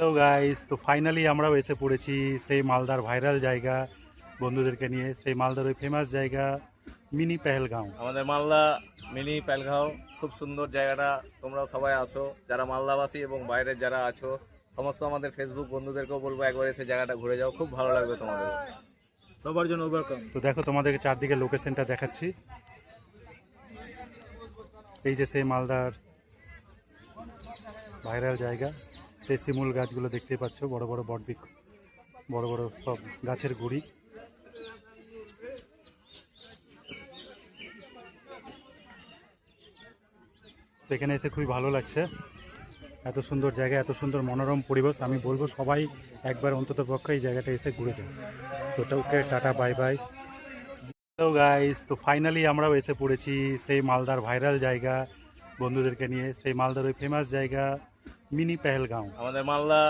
তো গাইস, তো ফাইনালি আমরাও এসে পড়েছি সেই মালদার ভাইরাল জায়গা বন্ধুদেরকে নিয়ে, সেই মালদার ওই ফেমাস জায়গা মিনি পেহেলগাঁও। আমাদের মালদা মিনি পেহেলগাঁও খুব সুন্দর জায়গাটা। তোমরা সবাই আসো, যারা মালদাবাসী এবং বাইরের যারা আছো সমস্ত আমাদের ফেসবুক বন্ধুদেরকেও বলবো একবার এসে জায়গাটা ঘুরে যাও, খুব ভালো লাগবে তোমাদের, সবার জন্য ওয়েলকাম। তো দেখো তোমাদেরকে চারদিকে লোকেশনটা দেখাচ্ছি। এই যে সেই মালদার ভাইরাল জায়গা, সেই শিমুল গাছগুলো দেখতেই পাচ্ছ, বড় বড় বটবৃক্ষ, বড় বড় সব গাছের গুড়ি। তো এখানে এসে খুবই ভালো লাগছে, এত সুন্দর জায়গা, এত সুন্দর মনোরম পরিবেশ। আমি বলবো সবাই একবার অন্তত পক্ষে এই জায়গাটা এসে ঘুরে যায়। তো ওকে টাটা, বাই বাই। তো গাইস, তো ফাইনালি আমরাও এসে পড়েছি সেই মালদার ভাইরাল জায়গা বন্ধুদেরকে নিয়ে, সেই মালদার ওই ফেমাস জায়গা মিনি পেহেলগাঁও। আমাদের মালদা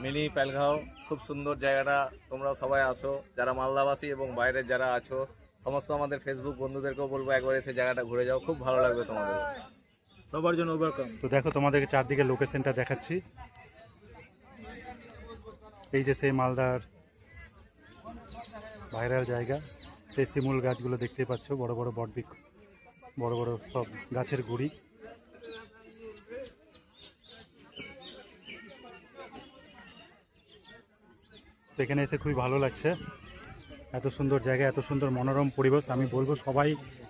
মিনি পেহেলগাঁও খুব সুন্দর জায়গাটা। তোমরা সবাই আসো, যারা মালদাবাসী এবং বাইরের যারা আছো সমস্ত আমাদের ফেসবুক বন্ধুদেরকেও বলবো একবার এসে জায়গাটা ঘুরে যাও, খুব ভালো লাগবে তোমাদের, সবার জন্য ওয়েলকাম। তো দেখো তোমাদেরকে চারদিকে লোকেশনটা দেখাচ্ছি। এই যে সেই মালদার ভাইরাল জায়গা, সেই শিমুল গাছগুলো দেখতেই পাচ্ছ, বড় বড় বটবৃক্ষ, বড় বড় সব গাছের গুড়ি। তো এখানে এসে খুবই ভালো লাগছে, এত সুন্দর জায়গা, এত সুন্দর মনোরম পরিবেশ। আমি বলবো সবাই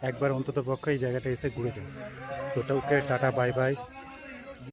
একবার অন্তত পক্ষে এই জায়গাটা এসে ঘুরে যায়। তো ওকে টাটা, বাই বাই।